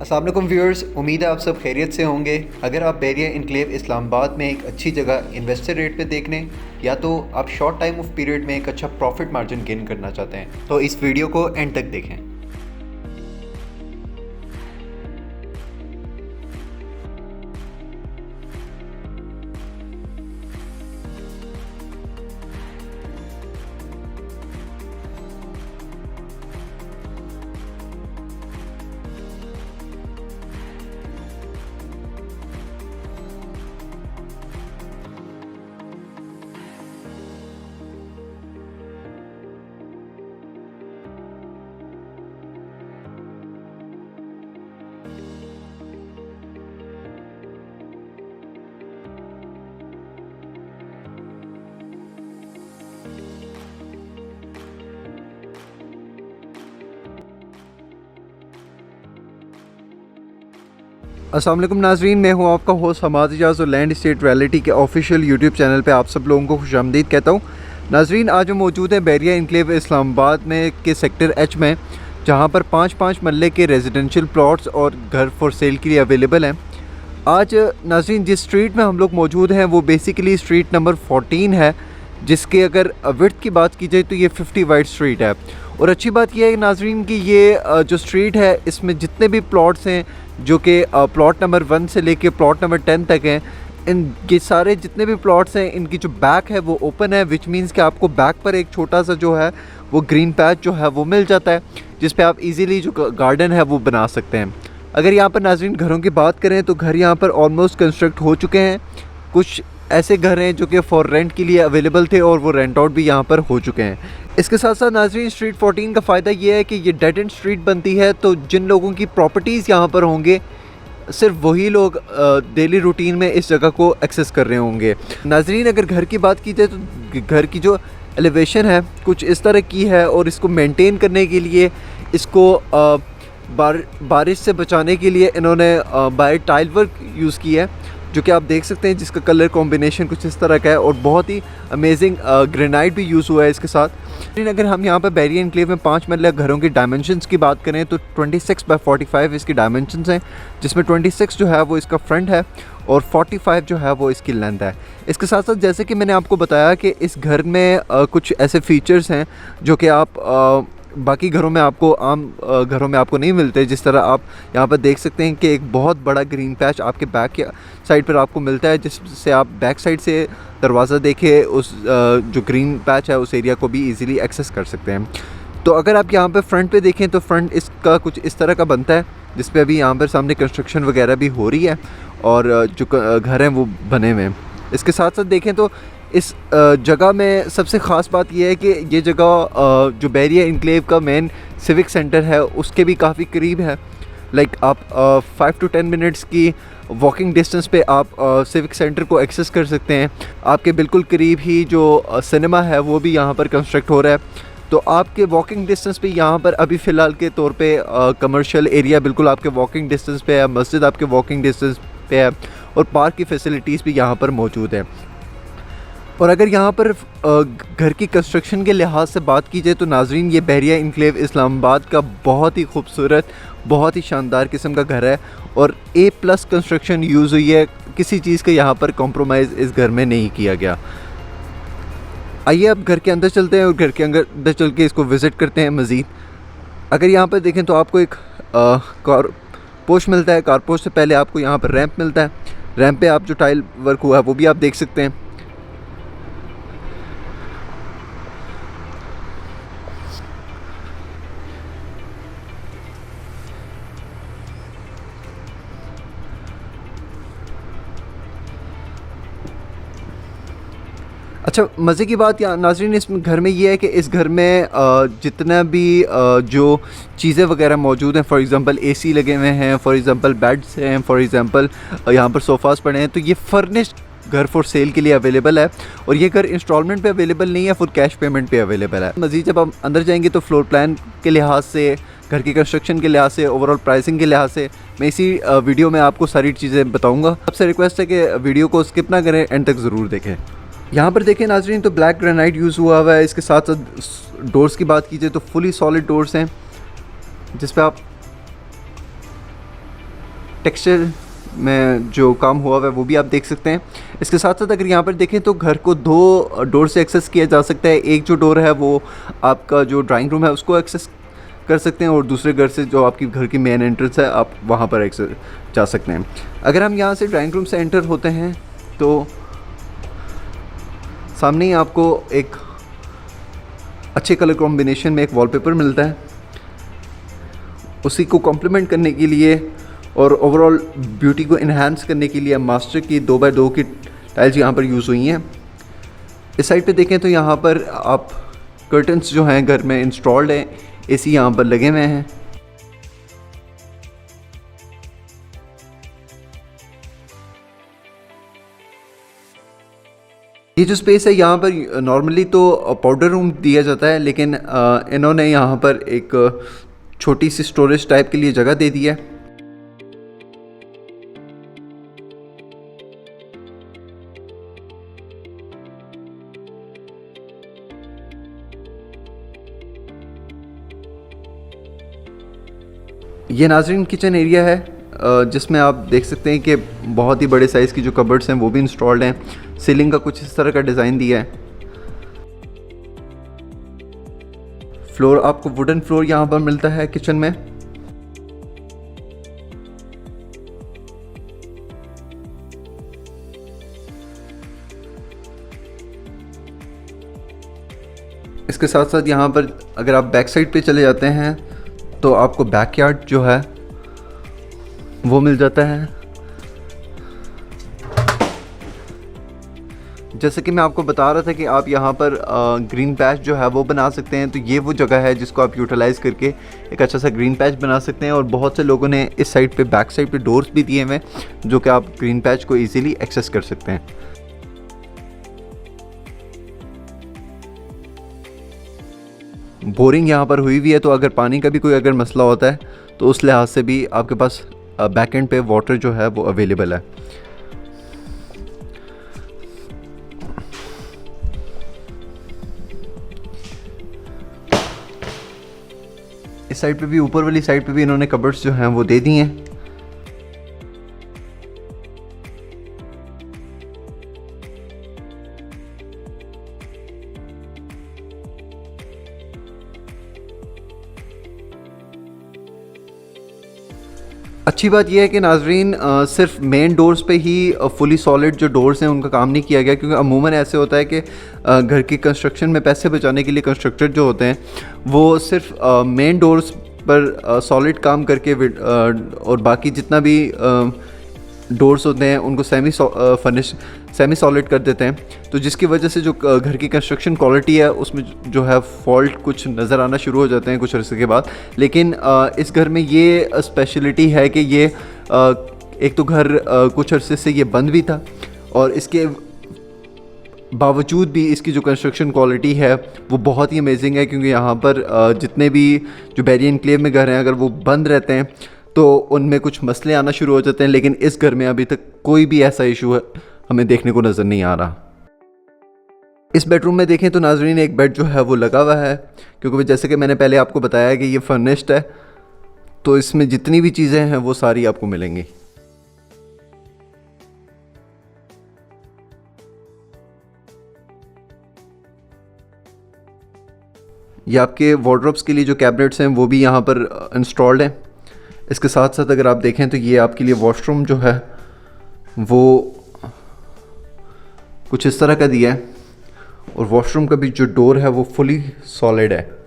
अस्सलाम वालेकुम व्यूअर्स, उम्मीद है आप सब खैरियत से होंगे। अगर आप बैरिया इनक्लेव इस्लामाबाद में एक अच्छी जगह इन्वेस्टर रेट पे देखने या तो आप शॉर्ट टाइम ऑफ पीरियड में एक अच्छा प्रॉफिट मार्जिन गेन करना चाहते हैं तो इस वीडियो को एंड तक देखें। अस्सलाम वालेकुम नाज़रीन, मैं हूं आपका होस्ट हमाद इजाज़ और लैंड स्टेट रियलिटी के ऑफिशियल यूट्यूब चैनल पे आप सब लोगों को खुशामदीद कहता हूं। नाज़रीन, आज हम मौजूद हैं बैरिया इनक्लेव इस्लामाबाद में के सेक्टर एच में, जहां पर 5-5 मरले के रेजिडेंशियल प्लॉट्स और घर फॉर सेल के लिए अवेलेबल हैं। आज नाज़रीन जिस स्ट्रीट में हम लोग मौजूद हैं वो बेसिकली स्ट्रीट नंबर 14 है, जिसके अगर विड्थ की बात की जाए तो ये 50 वाइड स्ट्रीट है। और अच्छी बात यह है नाज़रीन कि ये जो स्ट्रीट है इसमें जितने भी प्लॉट्स हैं जो कि प्लॉट नंबर 1 से लेके प्लॉट नंबर 10 तक हैं, इनके सारे जितने भी प्लॉट्स हैं इनकी जो बैक है वो ओपन है, विच मीन्स कि आपको बैक पर एक छोटा सा जो है वो ग्रीन पैच जो है वो मिल जाता है, जिस पे आप इजीली जो गार्डन है वो बना सकते हैं। अगर यहाँ पर नाज़रीन घरों की बात करें तो घर यहाँ पर ऑलमोस्ट कंस्ट्रक्ट हो चुके हैं। कुछ ऐसे घर हैं जो कि फॉर रेंट के लिए अवेलेबल थे और वो रेंट आउट भी यहाँ पर हो चुके हैं। इसके साथ साथ नाज़रीन स्ट्रीट 14 का फ़ायदा ये है कि ये डेड एंड स्ट्रीट बनती है, तो जिन लोगों की प्रॉपर्टीज़ यहाँ पर होंगे सिर्फ वही लोग डेली रूटीन में इस जगह को एक्सेस कर रहे होंगे। नाज़रीन अगर घर की बात की जाए तो घर की जो एलिवेशन है कुछ इस तरह की है, और इसको मेंटेन करने के लिए इसको बारिश से बचाने के लिए इन्होंने बाय टाइल वर्क यूज़ किया है, जो कि आप देख सकते हैं, जिसका कलर कॉम्बिनेशन कुछ इस तरह का है और बहुत ही अमेजिंग ग्रेनाइट भी यूज़ हुआ है इसके साथ। लेकिन अगर हम यहाँ पर बैरिया इनक्लेव में 5 मरला घरों की डायमेंशंस की बात करें तो 26 बाय 45 इसकी डायमेंशंस हैं, जिसमें 26 जो है वो इसका फ्रंट है और 45 जो है वो इसकी लेंथ है। इसके साथ साथ जैसे कि मैंने आपको बताया कि इस घर में कुछ ऐसे फीचर्स हैं जो कि आप बाकी घरों में आपको आम घरों में आपको नहीं मिलते। जिस तरह आप यहाँ पर देख सकते हैं कि एक बहुत बड़ा ग्रीन पैच आपके बैक के साइड पर आपको मिलता है, जिससे आप बैक साइड से दरवाज़ा देखे उस जो ग्रीन पैच है उस एरिया को भी इजीली एक्सेस कर सकते हैं। तो अगर आप यहाँ पर फ्रंट पे देखें तो फ्रंट इसका कुछ इस तरह का बनता है, जिस पे अभी यहाँ पर सामने कंस्ट्रक्शन वगैरह भी हो रही है और जो घर हैं वो बने हुए हैं। इसके साथ साथ देखें तो इस जगह में सबसे ख़ास बात यह है कि ये जगह जो बैरिया इनक्लेव का मेन सिविक सेंटर है उसके भी काफ़ी करीब है। लाइक आप 5 to 10 मिनट्स की वॉकिंग डिस्टेंस पे आप सिविक सेंटर को एक्सेस कर सकते हैं। आपके बिल्कुल करीब ही जो सिनेमा है वो भी यहाँ पर कंस्ट्रक्ट हो रहा है, तो आपके वॉकिंग डिस्टेंस पे यहाँ पर अभी फ़िलहाल के तौर पे कमर्शियल एरिया बिल्कुल आपके वॉकिंग डिस्टेंस पे है, मस्जिद आपके वॉकिंग डिस्टेंस पे है और पार्क की फैसिलिटीज़ भी यहाँ पर मौजूद है। और अगर यहाँ पर घर की कंस्ट्रक्शन के लिहाज से बात की जाए तो नाज़रीन ये बैरिया इनक्लेव इस्लामाबाद का बहुत ही खूबसूरत, बहुत ही शानदार किस्म का घर है और A+ कंस्ट्रक्शन यूज़ हुई है। किसी चीज़ का यहाँ पर कॉम्प्रोमाइज़ इस घर में नहीं किया गया। आइए अब घर के अंदर चलते हैं और घर के अंदर चल के इसको विज़िट करते हैं मज़ीद। अगर यहाँ पर देखें तो आपको एक कार पोश मिलता है। कार पोश से पहले आपको यहाँ पर रैंप मिलता है। रैंप पे आप जो टाइल वर्क हुआ है वो भी आप देख सकते हैं। अच्छा, मज़े की बात या नाज़रीन इस घर में ये है कि इस घर में जितना भी जो चीज़ें वगैरह मौजूद हैं, फॉर एग्ज़ाम्पल AC लगे हुए हैं, फॉर एग्ज़ाम्पल बेड्स हैं, फॉर एग्ज़ाम्पल यहाँ पर सोफ़ास पड़े हैं, तो ये फर्निश्ड घर फॉर सेल के लिए अवेलेबल है। और ये घर इंस्टॉलमेंट पे अवेलेबल नहीं है, फुल कैश पेमेंट पे अवेलेबल है। मज़ीद जब हम अंदर जाएंगे तो फ्लोर प्लान के लिहाज से, घर की कंस्ट्रक्शन के लिहाज से, ओवरऑल प्राइसिंग के लिहाज से मैं इसी वीडियो में आपको सारी चीज़ें बताऊँगा। आपसे रिक्वेस्ट है कि वीडियो को स्किप ना करें, एंड तक ज़रूर देखें। यहाँ पर देखें नाज़रीन तो ब्लैक ग्रेनाइट यूज़ हुआ है। इसके साथ साथ डोर्स की बात कीजिए तो फुली सॉलिड डोर्स हैं, जिस पे आप टेक्सचर में जो काम हुआ हुआ है वो भी आप देख सकते हैं। इसके साथ साथ अगर यहाँ पर देखें तो घर को दो डोर से एक्सेस किया जा सकता है। एक जो डोर है वो आपका जो ड्राइंग रूम है उसको एक्सेस कर सकते हैं, और दूसरे घर से जो आपकी घर की मेन एंट्रेंस है आप वहाँ पर एक्सेस जा सकते हैं। अगर हम यहाँ से ड्राइंग रूम से एंटर होते हैं तो सामने ही आपको एक अच्छे कलर कॉम्बिनेशन में एक वॉलपेपर मिलता है। उसी को कॉम्प्लीमेंट करने के लिए और ओवरऑल ब्यूटी को इन्हांस करने के लिए मास्टर की 2x2 की टाइल्स यहाँ पर यूज़ हुई हैं। इस साइड पे देखें तो यहाँ पर आप कर्टन्स जो हैं घर में इंस्टॉल्ड हैं, एसी यहाँ पर लगे हुए हैं। ये जो स्पेस है यहाँ पर नॉर्मली तो पाउडर रूम दिया जाता है, लेकिन इन्होंने यहाँ पर एक छोटी सी स्टोरेज टाइप के लिए जगह दे दी है। ये नाजरीन किचन एरिया है, जिसमें आप देख सकते हैं कि बहुत ही बड़े साइज़ की जो कबर्ड्स हैं वो भी इंस्टॉल्ड हैं। सीलिंग का कुछ इस तरह का डिज़ाइन दिया है। फ्लोर आपको वुडन फ्लोर यहाँ पर मिलता है किचन में। इसके साथ साथ यहाँ पर अगर आप बैक साइड पे चले जाते हैं तो आपको बैकयार्ड जो है वो मिल जाता है। जैसे कि मैं आपको बता रहा था कि आप यहाँ पर ग्रीन पैच जो है वो बना सकते हैं, तो ये वो जगह है जिसको आप यूटिलाइज़ करके एक अच्छा सा ग्रीन पैच बना सकते हैं। और बहुत से लोगों ने इस साइड पे बैक साइड पे डोर्स भी दिए हुए हैं जो कि आप ग्रीन पैच को इजीली एक्सेस कर सकते हैं। बोरिंग यहाँ पर हुई हुई है, तो अगर पानी का भी कोई अगर मसला होता है तो उस लिहाज से भी आपके पास बैक एंड पे वाटर जो है वो अवेलेबल है। इस साइड पे भी, ऊपर वाली साइड पे भी इन्होंने कबर्ड्स जो हैं वो दे दी हैं। अच्छी बात यह है कि नाजरीन सिर्फ मेन डोर्स पे ही फुली सॉलिड जो डोर्स हैं उनका काम नहीं किया गया, क्योंकि अमूमन ऐसे होता है कि घर की कंस्ट्रक्शन में पैसे बचाने के लिए कंस्ट्रक्टर जो होते हैं वो सिर्फ मेन डोर्स पर सॉलिड काम करके और बाकी जितना भी डोर्स होते हैं उनको सेमी सॉलिड कर देते हैं, तो जिसकी वजह से जो घर की कंस्ट्रक्शन क्वालिटी है उसमें जो है फॉल्ट कुछ नज़र आना शुरू हो जाते हैं कुछ अर्से के बाद। लेकिन इस घर में ये स्पेशलिटी है कि ये एक तो घर कुछ अरसे से ये बंद भी था, और इसके बावजूद भी इसकी जो कंस्ट्रक्शन क्वालिटी है वो बहुत ही अमेजिंग है। क्योंकि यहाँ पर जितने भी जो बैरिया एन्क्लेव में घर हैं अगर वो बंद रहते हैं तो उनमें कुछ मसले आना शुरू हो जाते हैं, लेकिन इस घर में अभी तक कोई भी ऐसा इशू है हमें देखने को नज़र नहीं आ रहा। इस बेडरूम में देखें तो नाजरीन एक बेड जो है वो लगा हुआ है, क्योंकि जैसे कि मैंने पहले आपको बताया कि ये फर्निश्ड है, तो इसमें जितनी भी चीज़ें हैं वो सारी आपको मिलेंगी। ये आपके वार्डरोब्स के लिए जो कैबिनेट्स हैं वो भी यहाँ पर इंस्टॉल्ड हैं। इसके साथ साथ अगर आप देखें तो ये आपके लिए वॉशरूम जो है वो कुछ इस तरह का दिया है, और वॉशरूम का भी जो डोर है वो फुली सॉलिड है।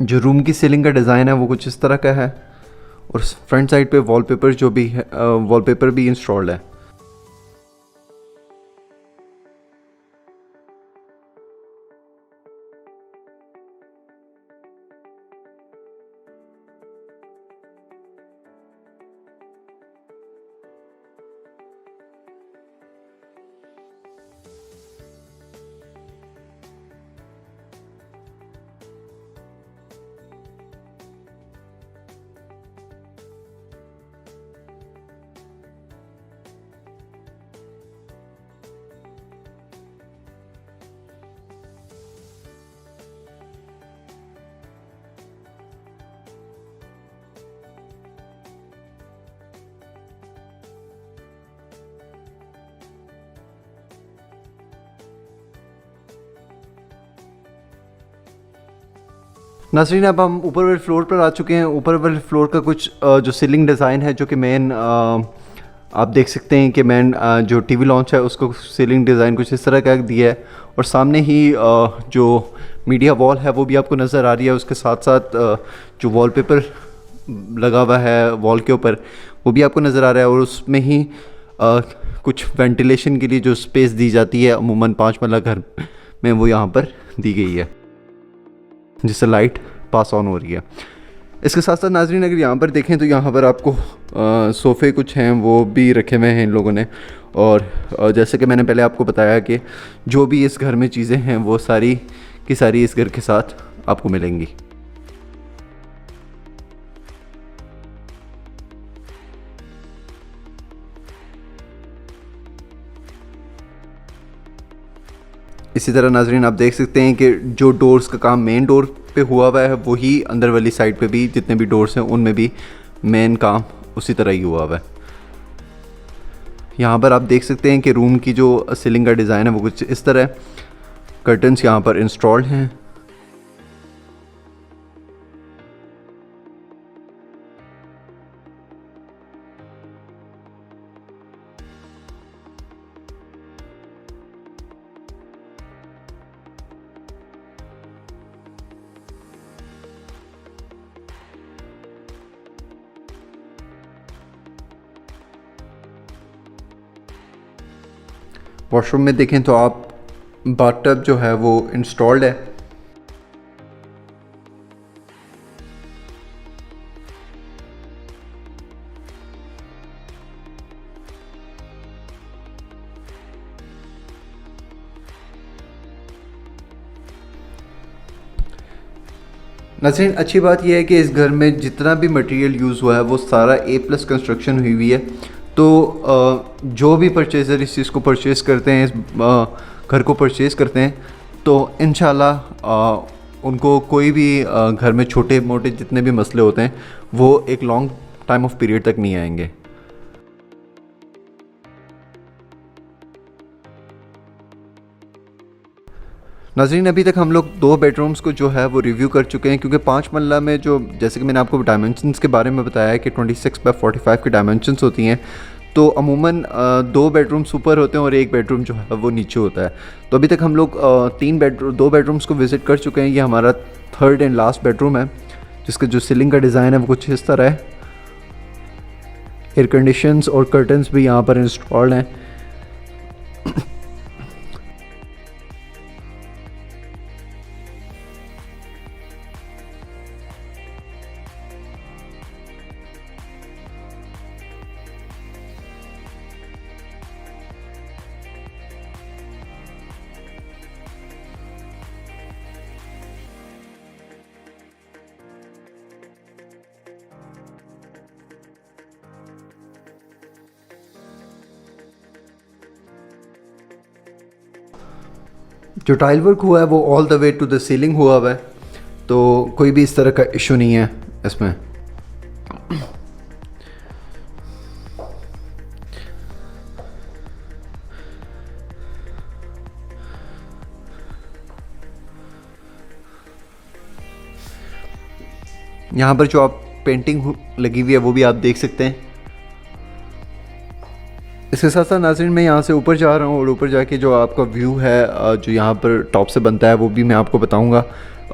जो रूम की सीलिंग का डिज़ाइन है वो कुछ इस तरह का है, और फ्रंट साइड पे वॉलपेपर जो भी है वॉलपेपर भी इंस्टॉल्ड है। नाज़रीन अब हम ऊपर वाले फ्लोर पर आ चुके हैं। ऊपर वाले फ्लोर का कुछ जो सीलिंग डिज़ाइन है, जो कि मेन आप देख सकते हैं कि मेन जो टीवी लॉन्च है उसको सीलिंग डिज़ाइन कुछ इस तरह का दिया है, और सामने ही जो मीडिया वॉल है वो भी आपको नज़र आ रही है। उसके साथ साथ जो वॉलपेपर लगा हुआ है वॉल के ऊपर वो भी आपको नज़र आ रहा है, और उसमें ही कुछ वेंटिलेशन के लिए जो स्पेस दी जाती है अमूमन 5 मरला घर में, वो यहाँ पर दी गई है जिससे लाइट पास ऑन हो रही है। इसके साथ साथ नाज़रीन अगर यहाँ पर देखें तो यहाँ पर आपको सोफ़े कुछ हैं वो भी रखे हुए हैं इन लोगों ने, और जैसे कि मैंने पहले आपको बताया कि जो भी इस घर में चीज़ें हैं वो सारी की सारी इस घर के साथ आपको मिलेंगी। इसी तरह नाज़रीन आप देख सकते हैं कि जो डोर्स का काम मेन डोर पे हुआ है वही अंदर वाली साइड पे भी जितने भी डोर्स हैं उनमें भी मेन काम उसी तरह ही हुआ है। यहाँ पर आप देख सकते हैं कि रूम की जो सीलिंग का डिज़ाइन है वो कुछ इस तरह है। कर्टन्स यहाँ पर इंस्टॉल्ड हैं। वॉशरूम में देखें तो आप बाथटब जो है वो इंस्टॉल्ड है। नाज़रीन अच्छी बात यह है कि इस घर में जितना भी मटेरियल यूज़ हुआ है वो सारा A+ कंस्ट्रक्शन हुई है। तो जो भी परचेज़र इस चीज़ को परचेज़ करते हैं, इस घर को परचेज़ करते हैं, तो इंशाल्लाह उनको कोई भी घर में छोटे मोटे जितने भी मसले होते हैं वो एक लॉन्ग टाइम ऑफ पीरियड तक नहीं आएंगे। नाज़रीन अभी तक हम लोग 2 बेडरूम्स को जो है वो रिव्यू कर चुके हैं, क्योंकि 5 मरला में जो जैसे कि मैंने आपको डायमेंशंस के बारे में बताया है कि 26x45 की डायमेंशंस होती हैं, तो अमूमन 2 बेडरूम्स ऊपर होते हैं और 1 बेडरूम जो है वो नीचे होता है। तो अभी तक हम लोग 2 बेडरूम्स को विज़िट कर चुके हैं। ये हमारा 3rd एंड लास्ट बेडरूम है जिसका जो सीलिंग का डिज़ाइन है वो कुछ इस तरह है। एयर कंडीशंस और कर्टन्स भी यहाँ पर इंस्टॉल्ड हैं। जो टाइल वर्क हुआ है वो all the way to the ceiling हुआ है, तो कोई भी इस तरह का इशू नहीं है इसमें। यहाँ पर जो आप पेंटिंग लगी हुई है वो भी आप देख सकते हैं। इसके साथ साथ नाज़रीन मैं यहाँ से ऊपर जा रहा हूँ, और ऊपर जाके जो आपका व्यू है जो यहाँ पर टॉप से बनता है वो भी मैं आपको बताऊँगा।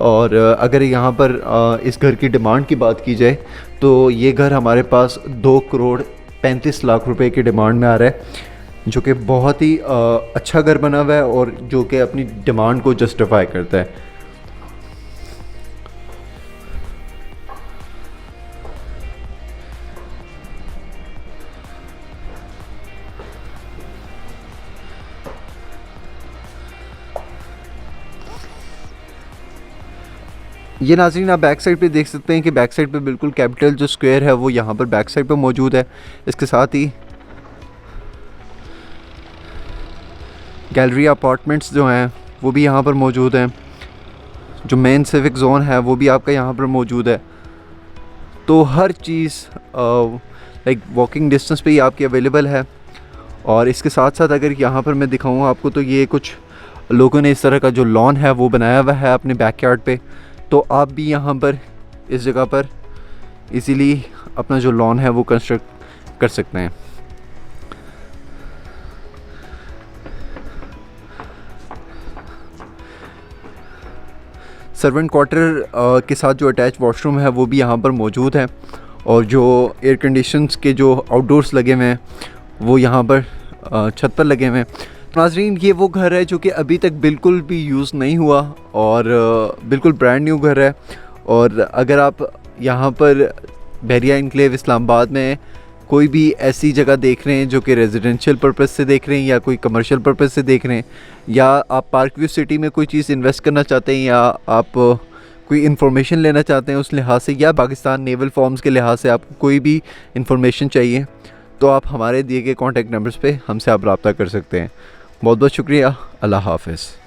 और अगर यहाँ पर इस घर की डिमांड की बात की जाए तो ये घर हमारे पास 2,35,00,000 रुपए की डिमांड में आ रहा है, जो कि बहुत ही अच्छा घर बना हुआ है और जो कि अपनी डिमांड को जस्टिफाई करता है। ये नाज़रीन आप बैक साइड पे देख सकते हैं कि बैक साइड पे बिल्कुल कैपिटल जो स्क्वायर है वो यहाँ पर बैक साइड पे मौजूद है। इसके साथ ही गैलरी अपार्टमेंट्स जो हैं वो भी यहाँ पर मौजूद हैं। जो मेन सिविक जोन है वो भी आपका यहाँ पर मौजूद है। तो हर चीज़ लाइक वॉकिंग डिस्टेंस पे ही आपकी अवेलेबल है। और इसके साथ साथ अगर यहाँ पर मैं दिखाऊँ आपको तो ये कुछ लोगों ने इस तरह का जो लॉन है वो बनाया हुआ है अपने बैकयार्ड पे, तो आप भी यहाँ पर इस जगह पर इजीली अपना जो लॉन है वो कंस्ट्रक्ट कर सकते हैं। सर्वेंट क्वार्टर के साथ जो अटैच वॉशरूम है वो भी यहाँ पर मौजूद है, और जो एयर कंडीशंस के जो आउटडोर्स लगे हुए हैं वो यहाँ पर छत पर लगे हुए हैं। नाज़रीन, ये वो घर है जो कि अभी तक बिल्कुल भी यूज़ नहीं हुआ और बिल्कुल ब्रांड न्यू घर है। और अगर आप यहाँ पर बहरिया इनक्लेव इस्लामाबाद में कोई भी ऐसी जगह देख रहे हैं जो कि रेजिडेंशियल पर्पस से देख रहे हैं या कोई कमर्शियल पर्पस से देख रहे हैं, या आप पार्क व्यू सिटी में कोई चीज़ इन्वेस्ट करना चाहते हैं, या आप कोई इन्फॉर्मेशन लेना चाहते हैं उस लिहाज से, या पाकिस्तान नेवल फॉर्म्स के लिहाज से आपको कोई भी इन्फॉर्मेशन चाहिए, तो आप हमारे दिए गए कॉन्टैक्ट नंबर्स पे हमसे आप रब्ता कर सकते हैं। बहुत बहुत शुक्रिया। अल्लाह हाफ़िज़।